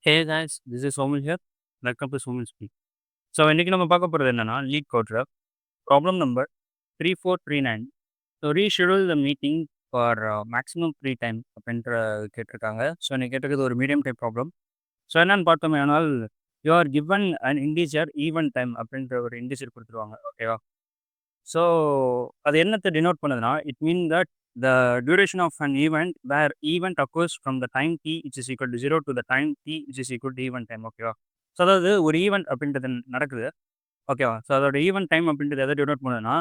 Hey guys, this is Somal here. Welcome to Somal Speak. So இன்னைக்கு நம்ம பார்க்க போகிறது என்னன்னா லீட் கோட்ல problem number 3439. So reschedule the meeting for maximum free time அப்படின்ற கேட்டிருக்காங்க. ஸோ இன்னைக்கு கேட்டிருக்கிறது ஒரு மீடியம் டைப் ப்ராப்ளம். ஸோ என்னன்னு பார்த்தோமே ஆனால் you are given an integer even time அப்படின்ற ஒரு இண்டீஜர் கொடுத்துருவாங்க. ஓகேவா? ஸோ அது என்னத்தை டினோட் பண்ணுதுன்னா it mean that the duration of an event where event occurs from the time t which is equal to 0 to the time t which is equal to event time. ஓகேவா? So அதாவது ஒரு event அப்படின்றது நடக்குது. ஓகேவா? So அதோட event time அப்படின்றது எதை denote பண்ணுதுன்னா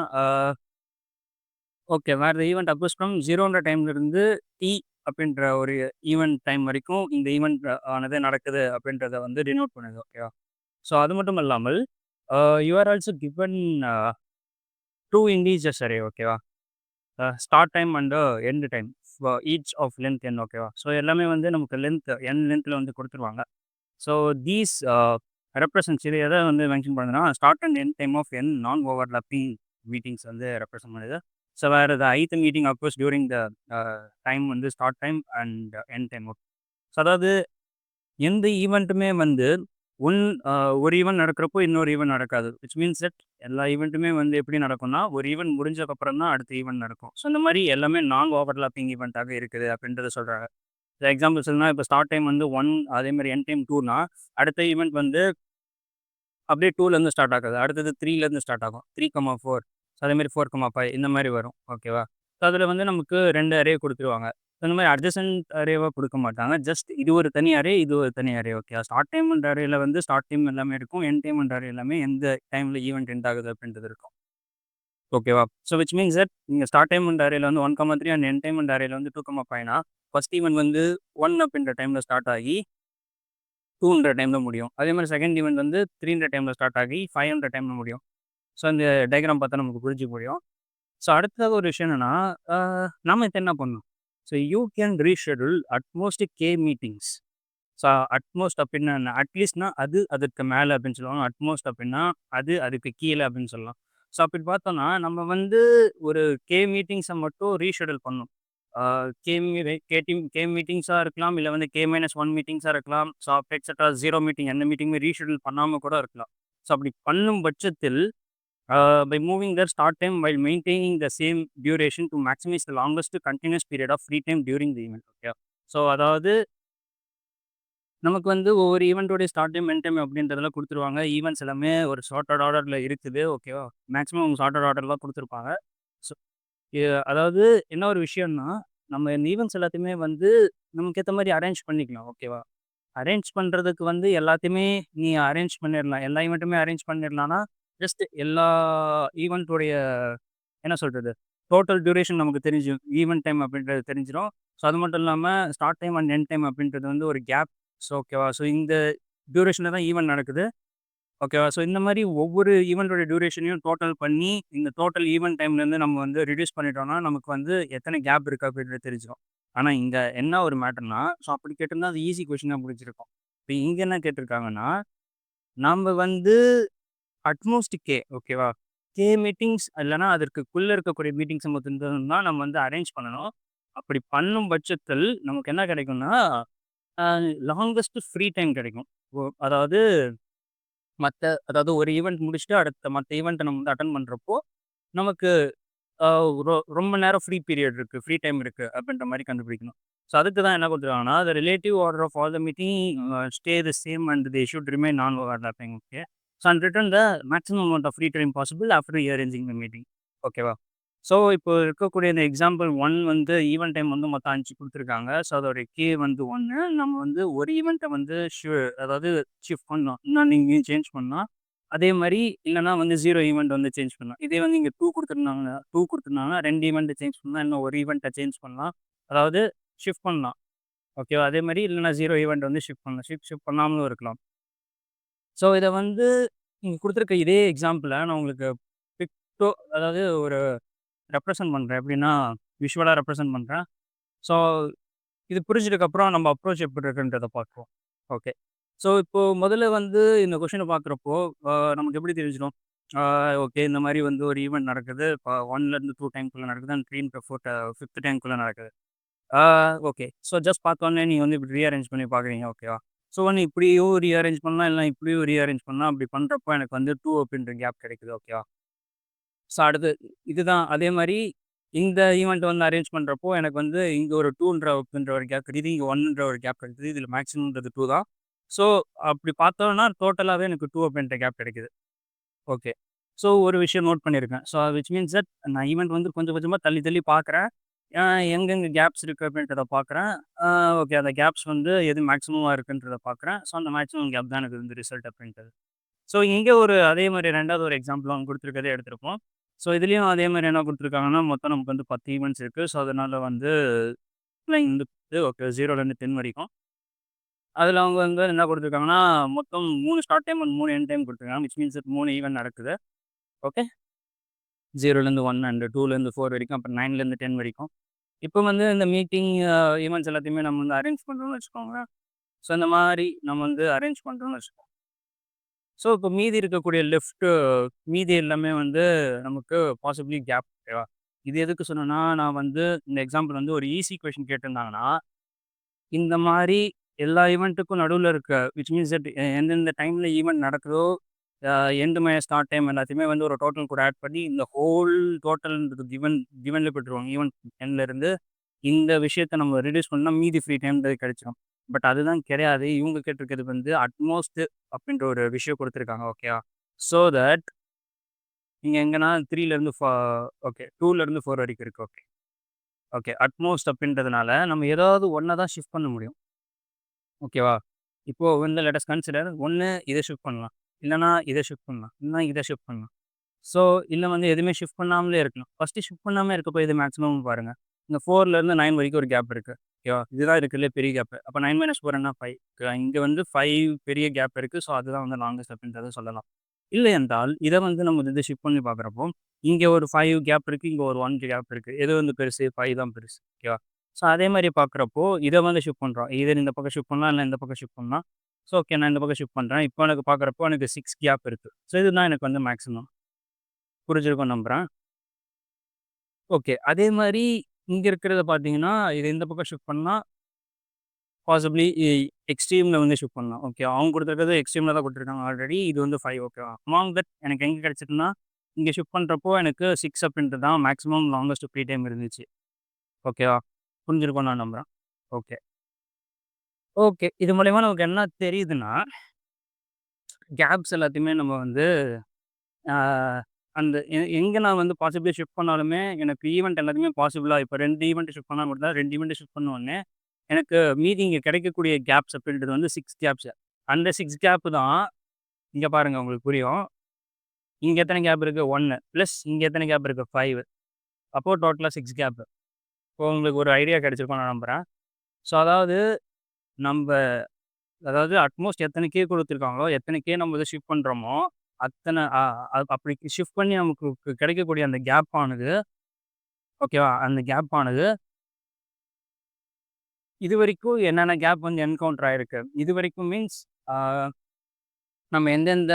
okay where the event occurs from 0ன்ற டைம்லேருந்து டி அப்படின்ற ஒரு ஈவெண்ட் டைம் வரைக்கும் இந்த ஈவெண்ட் ஆனது நடக்குது அப்படின்றத வந்து டினோட் பண்ணுது. ஓகேவா? ஸோ அது மட்டும் இல்லாமல் you are also given two integers array. ஓகேவா? Start time and end time each of length n. ஓகேவா? ஸோ எல்லாமே வந்து நமக்கு லென்த் என் லென்த்தில் வந்து கொடுத்துருவாங்க. ஸோ தீஸ் ரெப்ரசன்ட்ஸ் இது எதை வந்து மென்ஷன் பண்ணுதுன்னா start and end time of n non overlapping meetings வந்து ரெப்ரசன்ட் பண்ணுது. ஸோ வேறு the ith meeting of course during the time வந்து start time and end time. Okay. So அதாவது எந்த ஈவெண்ட்டுமே வந்து ஒரு ஈவெண்ட் நடக்கிறப்போ இன்னொரு ஈவெண்ட் நடக்காது. விச் மீன்ஸ் தட் எல்லா ஈவெண்ட்டுமே வந்து எப்படி நடக்கும்னா ஒரு ஈவெண்ட் முடிஞ்சக்கப்புறம் தான் அடுத்த ஈவெண்ட் நடக்கும். ஸோ இந்த மாதிரி எல்லாமே நான் ஓவர்லாப்பிங் ஈவெண்ட்டாக இருக்குது அப்படின்றத சொல்கிறாங்க. எக்ஸாம்பிள் சொல்லணும்னா இப்போ ஸ்டார்ட் டைம் வந்து 1, அதேமாதிரி என் டைம் 2னா அடுத்த ஈவெண்ட் வந்து அப்படியே 2லேருந்து ஸ்டார்ட் ஆகுது. அடுத்தது 3லேருந்து ஸ்டார்ட் ஆகும். 3,4 அதேமாதிரி 4,5 இந்த மாதிரி வரும். ஓகேவா? ஸோ அதில் வந்து நமக்கு 2 அரே கொடுத்துருவாங்க. இந்த மாதிரி அட்ஜசன்ட் அரேவாக கொடுக்க மாட்டாங்க. ஜஸ்ட் இது ஒரு தனி அரே, இது ஒரு தனி array. Okay. Start time and அரேல வந்து ஸ்டார்ட் டைம் எல்லாமே இருக்கும். என் டைம் அண்ட் அரே எல்லாமே எந்த டைமில் ஈவெண்ட் எண்ட் ஆகுது அப்படின்றது இருக்கும். ஓகேவா? ஸோ விச் மீன்ஸ் தட் நீங்கள் ஸ்டார்ட் டைம் அண்ட் அரேல வந்து 1,3 அண்ட் என் டைம் அண்ட் அரேல வந்து 2,5னா ஃபர்ஸ்ட் ஈவெண்ட் வந்து 1 அப்படின்ற டைமில் ஸ்டார்ட் ஆகி 2ன்ற டைமில் முடியும். அதே மாதிரி செகண்ட் ஈவெண்ட் வந்து 3ன்ற டைமில் ஸ்டார்ட் ஆகி 5ன்ற டைமில் முடியும். ஸோ இந்த டயக்ராம் பார்த்தா நமக்கு புரிஞ்சுக்க முடியும். ஸோ அடுத்தது ஒரு விஷயம் என்னென்னா நம்ம இப்போ என்ன பண்ணணும்? So you can reschedule at most K meetings. So at most அப்படின்னா என்ன? அட்லீஸ்ட்னா அது அதுக்கு மேலே அப்படின்னு சொல்லுவாங்க. அட்மோஸ்ட் அப்படின்னா அது அதுக்கு கீழே அப்படின்னு சொல்லலாம். ஸோ அப்படி பார்த்தோன்னா நம்ம வந்து ஒரு கே மீட்டிங்ஸை மட்டும் ரீஷெடியூல் பண்ணணும். கே மீட்டிங்ஸாக இருக்கலாம், இல்லை வந்து K-1 மீட்டிங்ஸாக இருக்கலாம். ஸோ எக்ஸெட்ரா 0 மீட்டிங் எந்த மீட்டிங்குமே ரீஷெடியூல் பண்ணாமல் கூட இருக்கலாம். ஸோ அப்படி பண்ணும் பட்சத்தில் by moving their start time while maintaining the same duration to maximize the longest continuous period of free time during the event. Okay. So அதாவது நமக்கு வந்து ஒவ்வொரு ஈவெண்ட்டோடைய ஸ்டார்ட் டைம், எண்ட் டைம் அப்படின்றதெல்லாம் கொடுத்துருவாங்க. ஈவெண்ட்ஸ் எல்லாமே ஒரு சார்ட்டட் ஆர்டரில் இருக்குது. ஓகேவா? மேக்ஸிமம் சார்ட்டட் ஆர்டர்லாம் கொடுத்துருப்பாங்க. ஸோ அதாவது என்ன ஒரு விஷயம்னா நம்ம இந்த ஈவெண்ட்ஸ் எல்லாத்தையுமே வந்து நமக்கு ஏற்ற மாதிரி அரேஞ்ச் பண்ணிக்கலாம். ஓகேவா? அரேஞ்ச் பண்ணுறதுக்கு வந்து எல்லாத்தையுமே நீ அரேஞ்ச் பண்ணிடலாம். எல்லா ஈவெண்ட்டுமே அரேஞ்ச் பண்ணிடலாம்னா ஜஸ்ட் எல்லா ஈவெண்ட்டோடைய என்ன சொல்கிறது டோட்டல் டியூரேஷன் நமக்கு தெரிஞ்சிடும். ஈவெண்ட் டைம் அப்படின்றது தெரிஞ்சிடும். ஸோ அது மட்டும் இல்லாமல் start time and end time அப்படின்றது வந்து ஒரு கேப். ஸோ ஓகேவா? ஸோ இந்த டியூரேஷனில் தான் ஈவெண்ட் நடக்குது. ஓகேவா? ஸோ இந்த மாதிரி ஒவ்வொரு ஈவெண்ட்டோட டியூரேஷனையும் டோட்டல் பண்ணி இந்த டோட்டல் ஈவெண்ட் டைம்லேருந்து நம்ம வந்து ரிடியூஸ் பண்ணிட்டோம்னா நமக்கு வந்து எத்தனை கேப் இருக்குது அப்படின்றது தெரிஞ்சிடும். ஆனால் இங்கே என்ன ஒரு மேட்டர்னா ஸோ அப்படி கேட்டிருந்தா அது ஈஸி கொஷினாக முடிஞ்சிருக்கும். இப்போ இங்கே என்ன கேட்டிருக்காங்கன்னா நம்ம வந்து அட்மோஸ்ட் கே. ஓகேவா? கே மீட்டிங்ஸ் இல்லைனா அதற்குள்ளே இருக்கக்கூடிய மீட்டிங்ஸ் மட்டும் தான் நம்ம வந்து அரேஞ்ச் பண்ணணும். அப்படி பண்ணும் பட்சத்தில் நமக்கு என்ன கிடைக்கும்னா லாங்கஸ்ட் ஃப்ரீ டைம் கிடைக்கும். அதாவது அதாவது ஒரு ஈவெண்ட் முடிச்சுட்டு அடுத்த மற்ற ஈவெண்ட்டை நம்ம வந்து அட்டன் பண்ணுறப்போ நமக்கு ரொம்ப நேரம் ஃப்ரீ பீரியட் இருக்குது, ஃப்ரீ டைம் இருக்குது அப்படின்ற மாதிரி கண்டுபிடிக்கணும். ஸோ அதுக்கு தான் என்ன கொடுத்துருவாங்கன்னா the relative order of all the meeting stay the same and they should remain non overlapping. Okay. So and return the maximum amount of free time possible after arranging the meeting. ஓகேவா? So இப்போ இருக்கக்கூடிய இந்த example 1 வந்து event time வந்து மொத்தம் 5 கொடுத்துருக்காங்க. So அதோட K வந்து 1 நம்ம வந்து ஒரு ஈவெண்ட்டை வந்து அதாவது ஷிஃப்ட் பண்ணோம். இன்னும் நீங்கள் சேஞ்ச் பண்ணால் அதே மாதிரி இல்லைனா வந்து 0 ஈவெண்ட் வந்து சேஞ்ச் பண்ணலாம். இதே வந்து இங்கே 2 கொடுத்துருந்தாங்கன்னா 2 ஈவெண்ட்டை சேஞ்ச் பண்ணலாம், இன்னும் ஒரு ஈவெண்ட்டை சேஞ்ச் பண்ணலாம். அதாவது ஷிஃப்ட் பண்ணலாம். ஓகேவா? அதே மாதிரி இல்லைனா 0 ஈவெண்ட் வந்து ஷிஃப்ட் பண்ணலாம். ஷிஃப்ட் பண்ணாமலும் இருக்கலாம். ஸோ இதை வந்து இங்கே கொடுத்துருக்க இதே எக்ஸாம்பிளை நான் உங்களுக்கு அதாவது ஒரு ரெப்ரசன்ட் பண்ணுறேன். எப்படின்னா விஷுவலாக ரெப்ரசன்ட் பண்ணுறேன். ஸோ இது புரிஞ்சதுக்கப்புறம் நம்ம அப்ரோச் எப்படி இருக்குன்றதை பார்க்குறோம். ஓகே. ஸோ இப்போது முதல்ல வந்து இந்த கொஷினை பார்க்குறப்போ நமக்கு எப்படி தெரிஞ்சிடும்? ஓகே இந்த மாதிரி வந்து ஒரு ஈவெண்ட் நடக்குது. இப்போ 1லேருந்து 2 டைம்குள்ளே நடக்குது அண்ட் 3 5th டைம்குள்ளே நடக்குது. ஓகே. ஸோ ஜஸ்ட் பார்த்தோன்னே நீங்கள் வந்து இப்படி ரீஅரேஞ்ச் பண்ணி பார்க்குறீங்க. ஓகேவா? ஸோ வந்து இப்படியும் ரீஅரேஞ்ச் பண்ணலாம், இல்ல இப்படியும் ரீஅரேஞ்ச் பண்ணலாம். அப்படி பண்றப்போ எனக்கு வந்து 2 அப்படின்ற கேப் கிடைக்குது. ஓகேவா? ஸோ அடுத்து இதுதான் அதே மாரி இந்த ஈவெண்ட் வந்து அரேஞ்ச் பண்றப்போ எனக்கு வந்து இங்க ஒரு 2ன்ற ஒரு கேப் கிடைக்குது. இங்க 1ன்ற ஒரு கேப் கிடைக்குது. இதுல மேக்ஸிமம்ன்றது 2 தான். ஸோ அப்படி பார்த்தோம்னா டோட்டலாவே எனக்கு 2 அப்படின்ற கேப் கிடைக்குது. ஓகே. ஸோ ஒரு விஷயம் நோட் பண்ணியிருக்கேன். ஸோ விச் மீன்ஸ் தட் நான் ஈவெண்ட் வந்து கொஞ்சம் கொஞ்சமா தள்ளி தள்ளி பார்க்குறேன். எங்கெங்க கேப்ஸ் இருக்கு அப்படின்றத பார்க்குறேன். அ ஓகே அந்த கேப்ஸ் வந்து எது மேக்ஸிமமா இருக்குன்றத பார்க்குறேன். ஸோ அந்த மேக்ஸிமம் கேப் தான் எனக்கு வந்து ரிசல்ட் அப்படின்றது. ஸோ இங்க ஒரு அதே மாரி 2வது ஒரு எக்ஸாம்பிள் அவங்க குடுத்துருக்கதே எடுத்திருப்போம். ஸோ இதுலயும் அதே மாரி என்ன குடுத்துருக்காங்கன்னா, மொத்தம் நமக்கு வந்து 10 ஈவென்ட்ஸ் இருக்கு. ஸோ அதனால வந்து வந்து ஓகே 0லேருந்து 10 வரைக்கும். அதுல அவங்க வந்து என்ன குடுத்துருக்காங்கன்னா, மொத்தம் 3 start time and 3 end time குடுத்துருக்காங்க. விச் மீன்ஸ் 3 ஈவென்ட் நடக்குது. ஓகே. 0லேருந்து 1 அண்ட் 2லேருந்து 4 வரைக்கும். அப்புறம் 9லேருந்து 10 வரைக்கும். இப்போ வந்து இந்த மீட்டிங் ஈவென்ட்ஸ் எல்லாத்தையுமே நம்ம வந்து அரேஞ்ச் பண்றோம்னு வச்சுக்கோங்களேன். ஸோ இந்த மாரி நம்ம வந்து அரேஞ்ச் பண்றோம்னு வச்சுக்கோங்க. ஸோ இப்போ மீதி இருக்கக்கூடிய மீதி எல்லாமே வந்து நமக்கு பாசிபிலி கேப் ஓகேவா? இது எதுக்கு சொன்னேன்னா, நான் வந்து இந்த எக்ஸாம்பிள் வந்து ஒரு ஈஸி கொஸ்டின் கேட்டிருந்தாங்கன்னா, இந்த மாரி எல்லா ஈவென்ட்டுக்கும் நடுவுல இருக்க விச் மீன்ஸ் தட் எந்தெந்த டைம்ல ஈவென்ட் நடக்குதோ, அ எண்ட் ஸ்டார்ட் டைம் எல்லாத்தையுமே வந்து ஒரு டோட்டல் கூட ஆட் பண்ணி, இந்த ஹோல் டோட்டல்ன்றது கிவன்ல குடுத்துருவாங்க. ஈவென்ட் எண்ட்ல இருந்து இந்த விஷயத்த நம்ம ரெட்யூஸ் பண்ணா மீதி ஃப்ரீ டைம்ன்றது கிடைச்சிரும். பட் அதுதான் கிடையாது. இவங்க கேட்டிருக்கிறது வந்து அட்மோஸ்ட் அப்படின்ற ஒரு விஷயம் குடுத்துருக்காங்க. ஓகேவா? ஸோ தட் நீங்க எங்கன்னா 3லேருந்து ஓகே 2லேருந்து 4 வரைக்கும் இருக்கு. ஓகே. ஓகே. அட்மோஸ்ட் அப்படின்றதுனால நம்ம ஏதாவது ஒண்ண தான் ஷிஃப்ட் பண்ண முடியும். ஓகேவா? இப்போ வந்து லெட் அஸ் கன்சிடர் ஒண்ணு இத ஷிஃப்ட் பண்ணலாம். இல்லன்னா இத ஷிஃப்ட் பண்ணலாம். இல்லன்னா இத ஷிஃப்ட் பண்ணலாம். ஸோ இல்ல வந்து எதுவுமே ஷிஃப்ட் பண்ணாமலே இருக்கலாம். ஃபர்ஸ்ட்டு ஷிஃப்ட் பண்ணாம இருக்கப்போ எது மேக்ஸிமம் பாருங்க. இந்த 4லேருந்து 9 வரைக்கும் ஒரு கேப் இருக்கு. ஓகேவா? இதுதான் இருக்கிறதுலயே பெரிய கேப். அப்ப 9 - 4 என்ன 5. இங்க வந்து 5 பெரிய கேப் இருக்கு. ஸோ அதுதான் வந்து லாங்கஸ்ட் அப்படின்றத சொல்லலாம். இல்லை என்றால், இத வந்து நம்ம வந்து ஷிஃப்ட் பண்ணி பார்க்குறப்போ, இங்க ஒரு 5 கேப் இருக்கு. இங்க ஒரு 1 கேப் இருக்கு. எது வந்து பெருசு? 5 தான் பெருசு. ஓகேவா? ஸோ அதே மாரி பார்க்குறப்போ, இத வந்து ஷிஃப்ட் பண்றோம். எய்தர் இந்த பக்கம் ஷிஃப்ட் பண்ணலாம், இல்ல இந்த பக்கம் ஷிஃப்ட் பண்ணலாம். ஸோ ஓகே நான் இந்த பக்கம் ஷிஃப்ட் பண்றேன். இப்போ எனக்கு பார்க்குறப்போ எனக்கு 6 கேப் இருக்கு. ஸோ இதுதான் எனக்கு வந்து மேக்ஸிமம். புரிஞ்சிருக்கும்னு நம்புறேன். ஓகே. அதே மாரி இங்க இருக்கிறத பார்த்தீங்கன்னா, இத இந்த பக்கம் ஷிஃப்ட் பண்ணா பாசிபிலி எக்ஸ்ட்ரீம்ல வந்து ஷிஃப்ட் பண்ணலாம். ஓகே. அவங்க குடுத்துருக்கிறது எக்ஸ்ட்ரீம்ல தான் குடுத்துருக்காங்க ஆல்ரெடி. இது வந்து 5 ஓகேவா? அமாங் தட் எனக்கு எங்க கிடைச்சதுன்னா, இங்க ஷிஃப்ட் பண்றப்போ எனக்கு 6 அப்படின்றது தான் மேக்ஸிமம் லாங்கஸ்ட் ஃப்ரீ டைம் இருந்துச்சு. ஓகேவா? புரிஞ்சிருக்கும்னு நான் நம்புறேன். ஓகே. ஓகே. இது மூலியமா நமக்கு என்ன தெரியுதுன்னா, கேப்ஸ் எல்லாத்தையுமே நம்ம வந்து ஆ அந்த எங்க நான் வந்து பாசிபிலி ஷிஃப்ட் பண்ணாலுமே, எனக்கு ஈவென்ட் எல்லாத்தையுமே பாசிபிளா இப்ப 2 ஈவென்ட் ஷிஃப்ட் பண்ணா மட்டும் தான் 2 ஈவென்ட் ஷிஃப்ட் பண்ண உடனே, எனக்கு மீதி இங்க கிடைக்கக்கூடிய கேப்ஸ் அப்படின்றது வந்து 6 கேப்ஸ். அந்த 6 கேப் தான் இங்க பாருங்க உங்களுக்கு புரியும். இங்க எத்தன கேப் இருக்கு? 1 பிளஸ் இங்க எத்தன கேப் இருக்கு? 5 அப்போ டோட்டலா 6 கேப். இப்போ உங்களுக்கு ஒரு ஐடியா கிடைச்சிருக்கும்னு நான் நம்புறேன். ஸோ அதாவது நம்ப அதாவது அட்மோஸ்ட் எத்தன கே குடுத்துருக்காங்களோ, எத்தன கே நம்ம இத ஷிஃப்ட் பண்றோமோ, அத்தன அப்படி ஷிஃப்ட் பண்ணி நமக்கு கிடைக்கக்கூடிய அந்த கேப் ஆனது ஓகேவா? அந்த கேப் ஆனது இதுவரைக்கும் என்னென்ன கேப் வந்து என்கவுண்டர் ஆயிருக்கு. இதுவரைக்கும் மீன்ஸ் ஆ நம்ம எந்தெந்த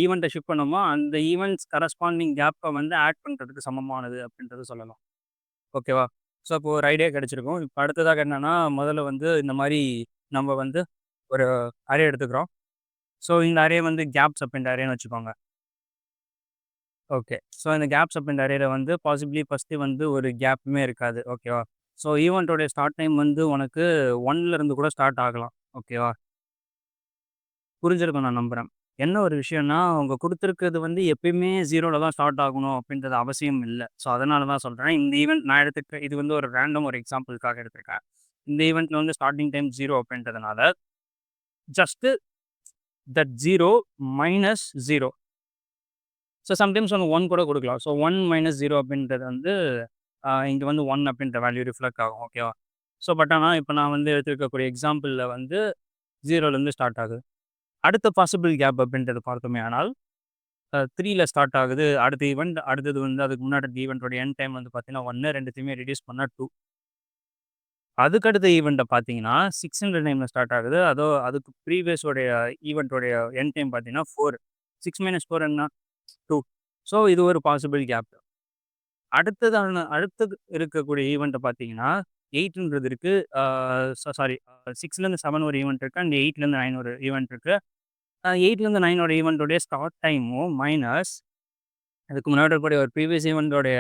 ஈவென்ட்ட ஷிஃப்ட் பண்ணோமோ, அந்த ஈவென்ட்ஸ் கரஸ்பாண்டிங் கேப்ப வந்து ஆட் பண்றதுக்கு சமமானது அப்படின்றத சொல்லலாம். ஓகேவா? ஸோ, அப்போ ஒரு ஐடியா கிடைச்சிருக்கும். இப்ப அடுத்ததாக என்னன்னா, முதல்ல வந்து இந்த மாரி நம்ம வந்து ஒரு அரே எடுத்துக்கிறோம். ஸோ, இந்த அரே வந்து கேப்ஸ் அப்படின்ற அரேன்னு வச்சுக்கோங்க. ஓகே. ஸோ, இந்த கேப்ஸ் அப்படின்ற அரேல வந்து பாசிபிலி ஃபர்ஸ்ட்டு வந்து ஒரு கேப்புமே இருக்காது. ஓகேவா? ஸோ, ஈவென்ட்டோட ஸ்டார்ட் டைம் வந்து உனக்கு 1ல இருந்து கூட ஸ்டார்ட் ஆகலாம். ஓகேவா? புரிஞ்சிருக்கும் நான் நம்புறேன். என்ன ஒரு விஷயம்னா, அவங்க குடுத்துருக்கிறது வந்து எப்பயுமே 0ல தான் ஸ்டார்ட் ஆகணும் அப்படின்றது அவசியம் இல்ல. ஸோ, அதனால தான் சொல்றேன். இந்த ஈவென்ட் நான் எடுத்துக்க இது வந்து ஒரு ரேண்டம் ஒரு எக்ஸாம்பிள்க்காக எடுத்திருக்கேன். இந்த ஈவென்ட்ல வந்து ஸ்டார்ட்டிங் டைம் 0 அப்படின்றதுனால, just that 0 minus 0. So, sometimes அவங்க 1 கூட குடுக்கலாம். ஸோ, 1 மைனஸ் 0 அப்படின்றது வந்து இங்க வந்து 1 அப்படின்ற வேல்யூ ரிஃப்ளெக்ட் ஆகும். ஓகேவா? ஸோ, பட் ஆனா இப்ப நான் வந்து எடுத்திருக்கக்கூடிய எக்ஸாம்பிள்ல வந்து 0லேருந்து ஸ்டார்ட் ஆகுது. அடுத்த பாசிபிள் கேப் அப்படின்றத பார்த்தோமே ஆனால் 3ல ஸ்டார்ட் ஆகுது. அடுத்த ஈவென்ட் அடுத்தது வந்து அதுக்கு முன்னாடி இருக்க ஈவென்ட்டோட எண்ட் டைம் வந்து பார்த்தீங்கன்னா 1 2த்தையுமே ரெட்யூஸ் பண்ணா 2. அதுக்கு அடுத்த ஈவென்ட்ட பார்த்தீங்கன்னா 6ன்ற டைம்ல ஸ்டார்ட் ஆகுது. அதுக்கு ப்ரீவியஸ் உடைய ஈவென்ட்டோடைய எண்ட் டைம் பார்த்தீங்கன்னா 4. 6 - 4 என்ன? 2. ஸோ இது ஒரு பாசிபிள் கேப். அடுத்தது இருக்கக்கூடிய ஈவென்ட்ட பார்த்தீங்கன்னா 8ன்றது இருக்கு. சாரி 6லேருந்து 7 ஒரு ஈவென்ட் இருக்கு. அண்ட் 8லேருந்து 9 ஒரு ஈவென்ட் இருக்கு. 8லேருந்து 9 ஈவென்ட்டோடைய ஸ்டார்ட் டைமும் மைனஸ் அதுக்கு முன்னாடி இருக்கக்கூடிய ஒரு ப்ரீவியஸ் ஈவென்ட்டோடைய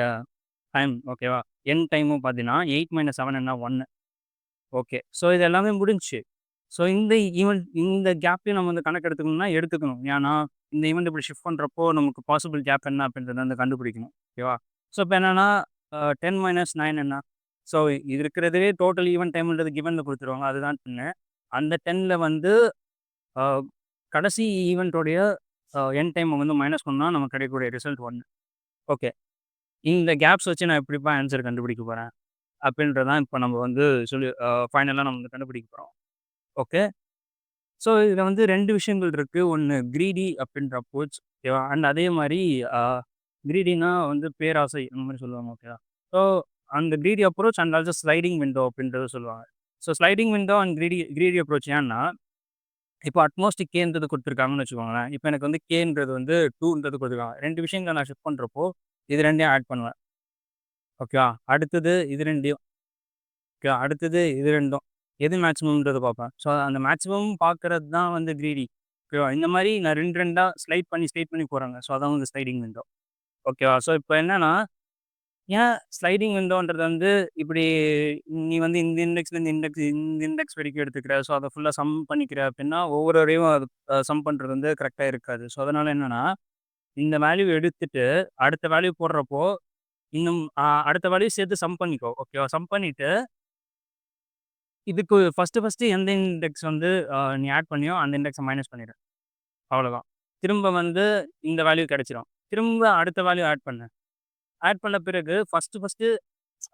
டைம் ஓகேவா? எண்ட் டைமும் பார்த்தீங்கன்னா, 8 - 7 என்ன 1. ஓகே. ஸோ இது எல்லாமே முடிஞ்சுச்சு. ஸோ இந்த கேப்பையும் நம்ம வந்து கணக்கு எடுத்துக்கணும்னா எடுத்துக்கணும். ஏன்னா, இந்த ஈவென்ட் இப்படி ஷிஃப்ட் பண்றப்போ நமக்கு பாசிபிள் கேப் என்ன அப்படின்றத வந்து கண்டுபிடிக்கணும். ஓகேவா? ஸோ இப்ப என்னன்னா, 10 - 9 என்ன? ஸோ இது இருக்கிறதுலே டோட்டல் ஈவென்ட் டைம்ன்றது கிவன்ல குடுத்துருவாங்க. அதுதான் 10. அந்த 10ல வந்து அ கடைசி ஈவென்ட்டோடைய எண்ட் டைம வந்து மைனஸ் பண்ணா நமக்கு கிடைக்கக்கூடிய ரிசல்ட் 1. ஓகே. இந்த கேப்ஸ் வச்சு நான் எப்படிப்பா ஆன்ஸர் கண்டுபிடிக்க போறேன்? அப்படின்றது தான் இப்ப நம்ம வந்து சொல்லி ஃபைனலா நம்ம வந்து கண்டுபிடிக்க போறோம். ஓகே. ஸோ இதுல வந்து 2 விஷயங்கள் இருக்கு. ஒண்ணு கிரீடி அப்படின்ற அப்ரோச் ஓகேவா? அண்ட் அதே மாரி அ கிரீடினா வந்து பேராசை அந்த மாரி சொல்லுவாங்க ஓகேவா? ஸோ அந்த greedy approach and also sliding window அப்படின்றத சொல்லுவாங்க. So sliding window and greedy greedy approach ஏன்னா, இப்போ அட்மோஸ்டிக் கேன்றது குடுத்துருக்காங்கன்னு வச்சுக்கோங்களேன். இப்ப எனக்கு வந்து கேன்றது வந்து 2ன்றது குடுத்துருக்காங்க. 2 விஷயங்கள நான் ஷிஃப்ட் பண்றப்போ, இது 2யும் ஆட் பண்ணுவேன். ஓகேவா? அடுத்தது இது 2யும் ஓகே. அடுத்தது இது 2ம். எது மேக்ஸிமம்ன்றத பார்ப்பேன். ஸோ அந்த மேக்ஸிமம் பார்க்கறது தான் வந்து கிரீடி. ஓகேவா? இந்த மாரி நான் 2, 2ஆ ஸ்லைட் பண்ணி போறேங்க. ஸோ அதான் வந்து ஸ்லைடிங் விண்டோ. ஓகேவா? ஸோ இப்ப என்னன்னா, ஏன் ஸ்லைடிங் விண்டோன்றது வந்து இப்படி நீ வந்து இந்த இண்டெக்ஸ் வரைக்கும் எடுத்துக்கிற. ஸோ அத ஃபுல்லா சம் பண்ணிக்கிற அப்படின்னா, ஒவ்வொரு தடவையும் அது சம் பண்றது வந்து கரெக்ட்டா இருக்காது. ஸோ அதனால என்னன்னா, இந்த வேல்யூ எடுத்துட்டு அடுத்த வேல்யூ போடுறப்போ, இன்னும் அடுத்த வேல்யூ சேர்த்து சம் பண்ணிக்கோ. ஓகேவா? சம் பண்ணிட்டு இதுக்கு ஃபர்ஸ்ட்டு எந்த இண்டெக்ஸ் வந்து நீ ஆட் பண்ணியோ, அந்த இண்டெக்ஸ மைனஸ் பண்ணிடு. அவ்வளோதான். திரும்ப வந்து இந்த வேல்யூ கிடைச்சிரும். திரும்ப அடுத்த வேல்யூ ஆட் பண்ணு. ஆட் பண்ண பிறகு ஃபர்ஸ்ட்டு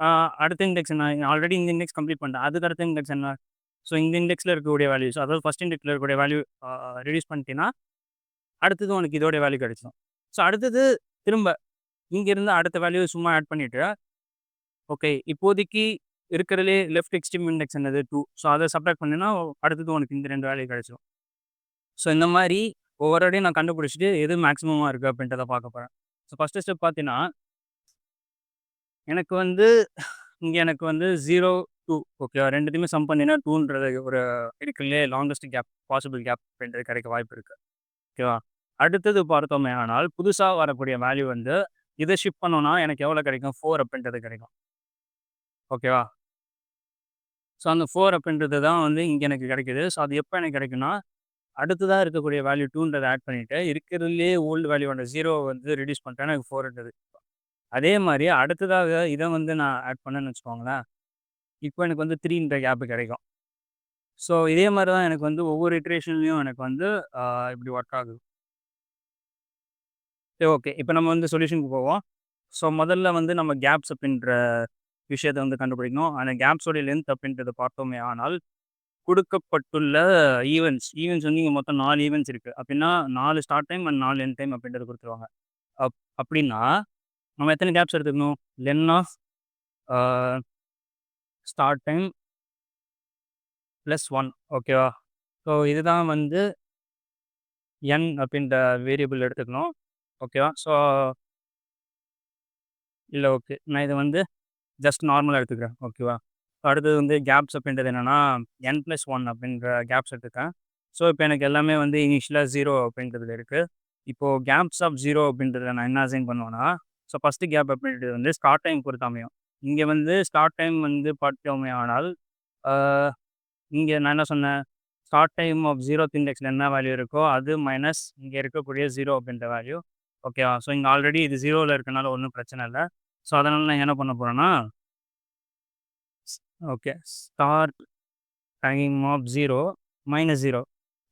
அ அடுத்த இண்டெக்ஸ் என்ன? ஆல்ரெடி இந்த இண்டெக்ஸ் கம்ப்ளீட் பண்ணிட்டேன். அதுக்கு அடுத்த இண்டெக்ஸ் என்ன? ஸோ இந்த இண்டெக்ஸ்ல இருக்கக்கூடிய வேல்யூஸ் அதாவது ஃபர்ஸ்ட் இண்டெக்ஸ்ல இருக்கக்கூடிய வேல்யூ ரெட்யூஸ் பண்ணிட்டீன்னா, அடுத்தது உனக்கு இதோட வேல்யூ கிடைச்சிரும். ஸோ அடுத்தது திரும்ப இங்கிருந்து அடுத்த வேல்யூ சும்மா ஆட் பண்ணிட்டு, ஓகே இப்போதைக்கு இருக்கிறதுலயே லெஃப்ட் எக்ஸ்ட்ரீம் இண்டெக்ஸ் என்னது 2. ஸோ அத சப்ட்ராக்ட் பண்ணீன்னா, அடுத்தது உனக்கு இந்த 2 வேல்யூ கிடைச்சிரும். ஸோ இந்த மாரி ஒவ்வொரு வாட்டியும் நான் கண்டுபிடிச்சுட்டு எது மேக்ஸிமமா இருக்கு அப்படின்றத பார்க்க போறேன். ஸோ ஃபர்ஸ்ட்டு ஸ்டெப் பார்த்தீங்கன்னா, எனக்கு வந்து எனக்கு வந்து 0, 2 ஓகேவா? 2த்தையுமே சம் பண்ணீங்கன்னா 2ன்றது ஒரு இருக்கிறதுலயே லாங்கஸ்ட் கேப் பாசிபிள் கேப் அப்படின்றது கிடைக்க வாய்ப்பு இருக்கு. ஓகேவா? அடுத்தது பார்த்தோமே ஆனால், புதுசா வரக்கூடிய வேல்யூ வந்து இத ஷிஃப்ட் பண்ணோம்னா எனக்கு எவ்வளோ கிடைக்கும்? 4 அப்படின்றது கிடைக்கும். ஓகேவா? ஸோ அந்த 4 அப்படின்றது தான் வந்து இங்க எனக்கு கிடைக்குது. ஸோ அது எப்ப எனக்கு கிடைக்கும்னா, அடுத்ததா இருக்கக்கூடிய வேல்யூ 2ன்றத ஆட் பண்ணிட்டு, இருக்கிறதுலயே ஓல்டு வேல்யூவான 0வ வந்து ரெட்யூஸ் பண்ணிட்டேன்னா எனக்கு 4ன்றது. அதே மாரி அடுத்ததாக இத வந்து நான் ஆட் பண்ணேன்னு வச்சுக்கோங்களேன், இப்போ எனக்கு வந்து 3ன்ற கேப் கிடைக்கும். ஸோ இதே மாரி தான் எனக்கு வந்து ஒவ்வொரு இட்டரேஷன்லயும் எனக்கு வந்து அ இப்படி ஒர்க் ஆகுது. சரி ஓகே. இப்ப நம்ம வந்து சொல்யூஷனுக்கு போவோம். ஸோ முதல்ல வந்து நம்ம கேப்ஸ் அப்படின்ற விஷயத்த வந்து கண்டுபிடிக்கணும். அந்த கேப்ஸோட லென்த் அப்படின்றத பார்த்தோமே ஆனால், குடுக்கப்பட்டுள்ள ஈவென்ட்ஸ் வந்து இங்க மொத்தம் 4 ஈவென்ட்ஸ் இருக்கு. அப்படின்னா 4 start time and 4 end time அப்படின்றத குடுத்துருவாங்க. அப்படின்னா, நம்ம எத்தன கேப்ஸ் எடுத்துக்கணும்? Len of a start time plus 1 ஓகேவா? ஸோ இதுதான் வந்து என் அப்படின்ற வேரியபிள் எடுத்துக்கணும். ஓகேவா? ஸோ இல்ல ஓகே. நான் இத வந்து ஜஸ்ட் நார்மலா எடுத்துக்கிறேன். ஓகேவா? அடுத்தது வந்து கேப்ஸ் அப்படின்றது என்னன்னா, n+1 அப்படின்ற கேப்ஸ் எடுத்துக்கிறேன். ஸோ, இப்ப எனக்கு எல்லாமே வந்து இனிஷியலா 0 அப்படின்றதுல இருக்கு. இப்போ கேப்ஸ் ஆஃப் 0 அப்படின்றத நான் என்ன அசைன் பண்ணுவேன்னா, ஸோ ஃபர்ஸ்ட்டு கேப் அப்படின்றது வந்து ஸ்டார்ட் டைம் பொறுத்து அமையும். இங்க வந்து ஸ்டார்ட் டைம் வந்து பார்த்தோமே ஆனால், ஆ இங்க நான் என்ன சொன்னேன்? ஸ்டார்ட் டைம் ஆஃப் 0த் இண்டெக்ஸ்ல என்ன வேல்யூ இருக்கோ, அது மைனஸ் இங்க இருக்கக்கூடிய 0 அப்படின்ற வேல்யூ. ஓகேவா? ஸோ, இங்க ஆல்ரெடி இது 0ல இருக்கனால ஒண்ணும் பிரச்சனை இல்ல. ஸோ, அதனால நான் என்ன பண்ண போறேன்னா, ஓகே. ஸ்டார்ட் டைம் ஆஃப் 0 -0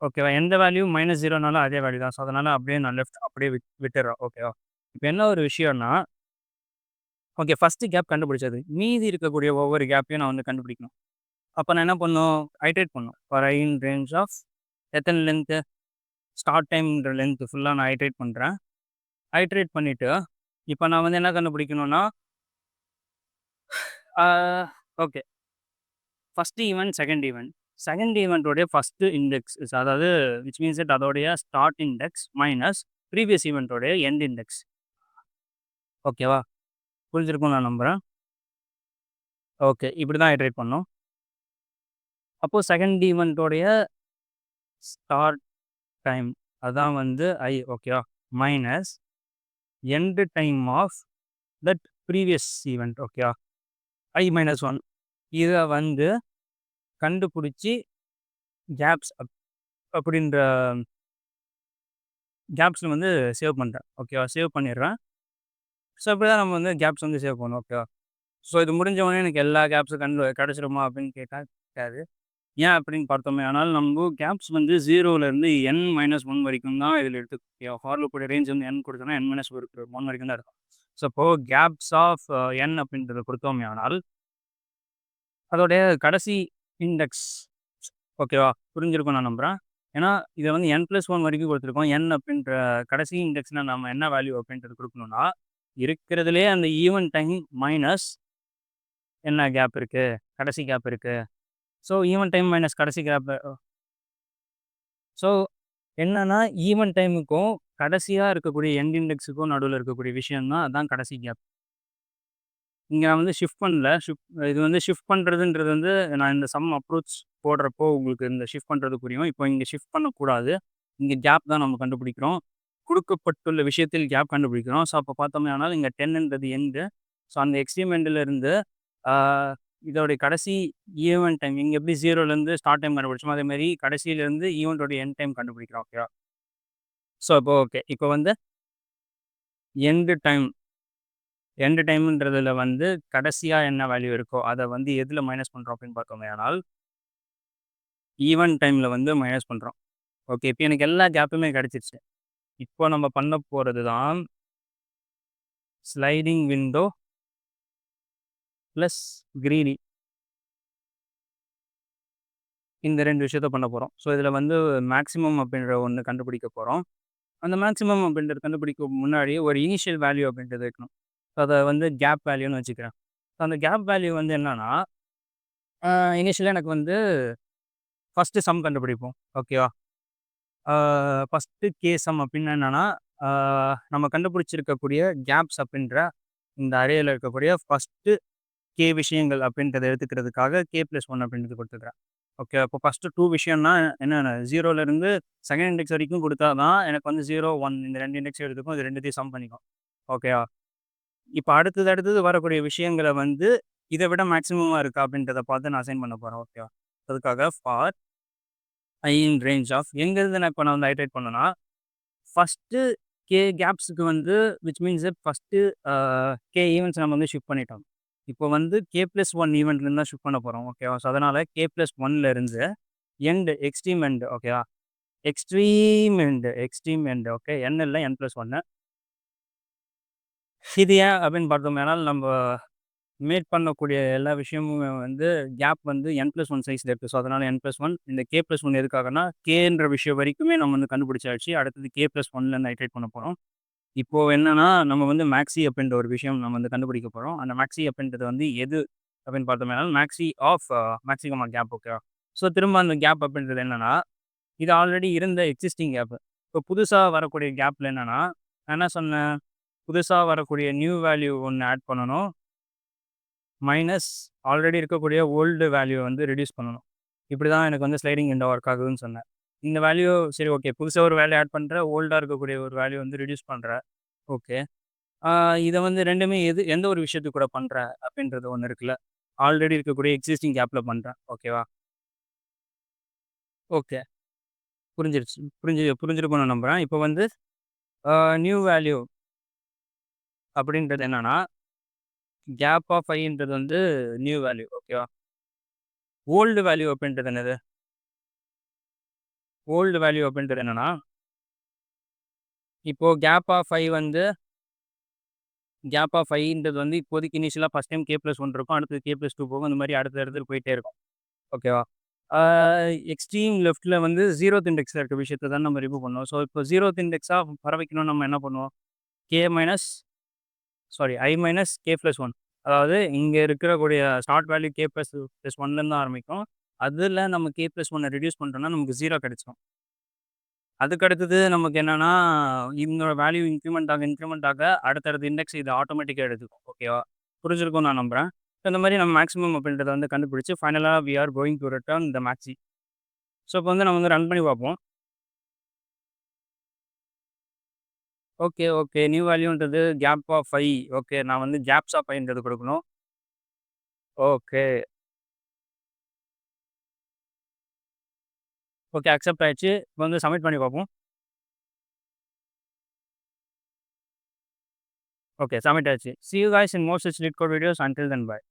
ஓகேவா? எந்த வேல்யூ -0னாலும் அதே வேல்யூ தான். ஸோ, அதனால அப்படியே நான் லெஃப்ட் அப்படியே விட்டுர்றேன். ஓகேவா? இப்ப என்ன ஒரு விஷயம்னா, ஓகே ஃபர்ஸ்ட்டு கேப் கண்டுபிடிச்சது. மீதி இருக்கக்கூடிய ஒவ்வொரு கேப்பையும் நான் வந்து கண்டுபிடிக்கணும். அப்ப நான் என்ன பண்ணணும்? ஐட்ரேட் பண்ணணும். For i in range of எத்தன லென்த்து? ஸ்டார்ட் டைம்ன்ற லென்த் ஃபுல்லா நான் ஐட்ரேட் பண்றேன். ஐட்ரேட் பண்ணிட்டு, இப்ப நான் வந்து என்ன கண்டுபிடிக்கணும்னா, ஆ okay. First event, second event. Second ஈவென்ட்டோடைய ஃபர்ஸ்ட் இண்டெக்ஸ் அதாவது விச் மீன்ஸ் தட் அதோடைய ஸ்டார்ட் இண்டெக்ஸ் மைனஸ் ப்ரீவியஸ் ஈவென்ட்டோடைய எண்ட் இண்டெக்ஸ். ஓகேவா? புரிஞ்சிருக்கும்னு நான் நம்புறேன். ஓகே. இப்படி தான் ஐட்ரேட் பண்ணணும். அப்போ செகண்ட் ஈவென்ட்டோடைய ஸ்டார்ட் டைம் அதான் வந்து ஓகேவா? Minus end time of that previous event ஓகேவா? -1 இத வந்து கண்டுபிடிச்சு கேப்ஸ் அப்படின்ற கேப்ஸ்ல வந்து சேவ் பண்றேன். ஓகேவா? சேவ் பண்ணிடுறேன். ஸோ இப்படிதான் நம்ம வந்து கேப்ஸ் வந்து சேவ் பண்ணணும். ஓகேவா? ஸோ இது முடிஞ்ச உடனே எனக்கு எல்லா கேப்ஸும் கிடைச்சிருமா அப்படின்னு கேட்டா கிடைக்காது. ஏன் அப்படின்னு பார்த்தோமே ஆனால், நம்ம கேப்ஸ் வந்து 0லேருந்து n-1 வரைக்கும் தான் இதில எடுத்துக்கும். ஃபார் லூப்போட ரேஞ்ச் வந்து n கொடுத்தோம்னா n-1 வரைக்கும் தான் இருக்கும். ஸோ அப்போ கேப்ஸ் ஆஃப் n அப்படின்றத கொடுத்தோமே ஆனால், அதோடைய கடைசி இண்டெக்ஸ் ஓகேவா? புரிஞ்சிருக்கும் நான் நம்புறேன். ஏன்னா, இத வந்து n+1 வரைக்கும் கொடுத்துருக்கோம். n அப்படின்ற கடைசி இண்டெக்ஸ்ல நம்ம என்ன வேல்யூ அப்படின்றது குடுக்கணும்னா, இருக்கிறதுலயே அந்த ஈவன் டைம் மைனஸ் என்ன கேப் இருக்கு? கடைசி கேப் இருக்கு. ஸோ, ஈவன் டைம் மைனஸ் கடைசி கேப் ஸோ, என்னன்னா ஈவன் டைமுக்கும், கடைசியா இருக்கக்கூடிய எண்ட் இண்டெக்ஸுக்கும் நடுவுல இருக்கக்கூடிய விஷயம் தான் அதான் கடைசி கேப். இங்க நான் வந்து ஷிஃப்ட் பண்ணல. இது வந்து ஷிஃப்ட் பண்றதுன்றது வந்து நான் இந்த சம் அப்ரோச் போடுறப்போ உங்களுக்கு இந்த ஷிஃப்ட் பண்றது புரியும். இப்போ இங்க ஷிஃப்ட் பண்ணக்கூடாது. இங்க கேப் தான் நம்ம கண்டுபிடிக்கிறோம். குடுக்கப்பட்டுள்ள விஷயத்தில் கேப் கண்டுபிடிக்கிறோம். ஸோ, அப்போ பார்த்தோமேயானால் இங்க 10ன்றது எண்டு. ஸோ, அந்த எக்ஸ்ட்ரீம் எண்டுல இருந்து ஆ இதோடைய கடைசி ஈவென்ட் டைம் இங்க எப்படி 0லேருந்து ஸ்டார்ட் டைம் கண்டுபிடிச்சோமோ, அதேமாரி கடைசியிலேருந்து ஈவென்ட்டோட எண்ட் டைம் கண்டுபிடிக்கிறோம். ஓகேவா? ஸோ, இப்போ ஓகே. இப்போ வந்து எண்ட் டைம் எண்ட் டைம்ன்றதுல வந்து கடைசியா என்ன வேல்யூ இருக்கோ, அத வந்து எதுல மைனஸ் பண்றோம் அப்படின்னு பார்த்தோமேயானால், ஈவன் டைம்ல வந்து மைனஸ் பண்றோம். ஓகே. இப்ப எனக்கு எல்லா கேப்புமே கிடைச்சிருச்சு. இப்போ நம்ம பண்ண போறது தான் ஸ்லைடிங் விண்டோ பிளஸ் கிரீடி. இந்த 2 விஷயத்த பண்ண போறோம். ஸோ, இதுல வந்து மேக்ஸிமம் அப்படின்ற ஒண்ணு கண்டுபிடிக்க போறோம். அந்த மேக்ஸிமம் அப்படின்றது கண்டுபிடிக்க முன்னாடி ஒரு இனிஷியல் வேல்யூ அப்படின்றது இருக்கணும். அத வந்து கேப் வேல்யூன்னு வச்சுக்கிறேன். அந்த கேப் வேல்யூ வந்து என்னன்னா, இனிஷியலா எனக்கு வந்து ஃபர்ஸ்ட்டு சம் கண்டுபிடிப்போம். ஓகேவா? ஃபர்ஸ்ட்டு கே சம் அப்டின்னா என்னன்னா, ஆ நம்ம கண்டுபிடிச்சிருக்கக்கூடிய கேப்ஸ் அப்டின்ற இந்த அரேல இருக்கக்கூடிய ஃபர்ஸ்ட்டு கே விஷயங்கள் அப்டின்றத எடுத்துக்கிறதுக்காக k+1 அப்டின்றது குடுத்துருக்கிறேன். ஓகே. அப்போ ஃபர்ஸ்ட்டு 2 விஷயம்னா என்னென்ன 0லேருந்து செகண்ட் இண்டெக்ஸ் வரைக்கும் குடுத்தா தான் எனக்கு வந்து 0, 1 இந்த 2 இண்டெக்ஸ் எடுத்துக்கும். இது 2த்தையும் சம் பண்ணிக்கும். ஓகேவா? இப்ப அடுத்தது வரக்கூடிய விஷயங்கள வந்து இத விட மேக்ஸிமமா இருக்கா அப்டின்றத பார்த்து நான் அசைன் பண்ண போறேன். ஓகேவா? அதுக்காக for i in range of எங்கேருந்து நான் இப்ப நான் வந்து ஐட்ரேட் பண்ணேன்னா, ஃபர்ஸ்ட்டு கே கேப்ஸ்க்கு வந்து which means first a K events நம்ம வந்து ஷிஃப்ட் பண்ணிட்டோம். இப்போ வந்து k+1 ஈவென்ட்லேருந்து தான் ஷிஃப்ட் பண்ண போறோம். ஓகேவா? ஸோ, அதனால k+1ல இருந்து எண்ட் எக்ஸ்ட்ரீம் எண்ட் ஓகேவா? Extreme end okay. n இல்ல n+1 இது ஏன் அப்படின்னு பார்த்தோமேனால், நம்ப மேக் பண்ணக்கூடிய எல்லா விஷயமுமே வந்து கேப் வந்து n+1 சைஸ்ல இருக்கு. ஸோ, அதனால n+1 இந்த k+1 எதுக்காகன்னா, kன்ற விஷயம் வரைக்குமே நம்ம வந்து கண்டுபிடிச்சாச்சு. அடுத்தது k+1லேருந்து ஐட்ரேட் பண்ண போறோம். இப்போ என்னன்னா, நம்ம வந்து மேக்ஸி அப்படின்ற ஒரு விஷயம் நம்ம வந்து கண்டுபிடிக்க போறோம். அந்த மேக்ஸி அப்படின்றது வந்து எது அப்படின்னு பார்த்தோமேனால், மேக்ஸி ஆஃப் மேக்ஸிமம் கேப் ஓகேவா? ஸோ, திரும்ப அந்த கேப் அப்படின்றது என்னன்னா, இது ஆல்ரெடி இருந்த எக்ஸிஸ்டிங் கேப். இப்போ புதுசா வரக்கூடிய கேப்ல என்னன்னா, நான் என்ன சொன்னேன்? புதுசா வரக்கூடிய நியூ வேல்யூ ஒண்ணு ஆட் பண்ணணும். மைனஸ் ஆல்ரெடி இருக்கக்கூடிய ஓல்டு வேல்யூ வந்து ரெட்யூஸ் பண்ணணும். இப்படி தான் எனக்கு வந்து ஸ்லைடிங் விண்டோ ஒர்க் ஆகுதுன்னு சொன்னேன். இந்த வேல்யூ சரி ஓகே. புதுசா ஒரு வேல்யூ ஆட் பண்றேன். ஓல்டா இருக்கக்கூடிய ஒரு வேல்யூ வந்து ரெட்யூஸ் பண்றேன். ஓகே. ஆ இத வந்து 2மே எந்த ஒரு விஷயத்துக்கு கூட பண்றேன் அப்படின்றது ஒண்ணு இருக்குல்ல. ஆல்ரெடி இருக்கக்கூடிய எக்ஸிஸ்டிங் கேப்ல பண்றேன். ஓகேவா? ஓகே. புரிஞ்சிருச்சு. புரிஞ்சிருக்கும்னு நான் நம்புறேன். இப்போ வந்து ஆ நியூ வேல்யூ அப்படின்றது என்னன்னா, கேப் ஆஃப் ஐன்றது வந்து நியூ வேல்யூ ஓகேவா? ஓல்டு வேல்யூ அப்படின்றது என்னது? ஓல்டு வேல்யூ அப்படின்றது என்னன்னா, இப்போ கேப் ஆஃப் ஐன்றது வந்து இப்போதைக்கு இனிஷியலா ஃபர்ஸ்ட் டைம் k+1 இருக்கும். அடுத்தது k+2 போகும். இந்த மாரி அடுத்து போயிட்டே இருக்கும். ஓகேவா? ஆ எக்ஸ்ட்ரீம் லெஃப்ட்ல வந்து 0த் இண்டெக்ஸ்ல இருக்க விஷயத்த தான் நம்ம ரிமூவ் பண்ணோம். ஸோ, இப்போ 0த் இண்டெக்ஸா வர வைக்கணும்னு நம்ம என்ன பண்ணுவோம்? k மைனஸ் k+1 அதாவது இங்க இருக்கக்கூடிய ஸ்டார்ட் வேல்யூ k+1லேருந்து தான் ஆரம்பிக்கும். அதுல நம்ம k+1 ரெட்யூஸ் பண்ணிட்டோம்னா நமக்கு 0 கிடைச்சிரும். அதுக்கு அடுத்தது நமக்கு என்னன்னா, இந்த வேல்யூ இன்கிரிமெண்ட் ஆக அடுத்தடுத்த இண்டெக்ஸ் இது ஆட்டோமேட்டிக்கா எடுத்துக்கும். ஓகேவா? புரிஞ்சிருக்கும்னு நான் நம்புறேன். இந்த மாரி நம்ம மேக்ஸிமம் அப்படின்றத வந்து கண்டுபிடிச்சு ஃபைனலா we are going to return the max. So, இப்போ வந்து நம்ம வந்து ரன் பண்ணி பார்ப்போம். Okay, okay. நியூ வேல்யூன்றது கேப் ஆஃப் ஐ. ஓகே. நான் வந்து கேப்ஸ் ஆஃப் ஐன்றது குடுக்கணும். ஓகே. ஓகே. அக்செப்ட் ஆயிடுச்சு. இப்போ வந்து சப்மிட் பண்ணி பார்ப்போம். ஓகே. சப்மிட் ஆயிடுச்சு. See you guys in more such LeetCode videos. Until then, bye.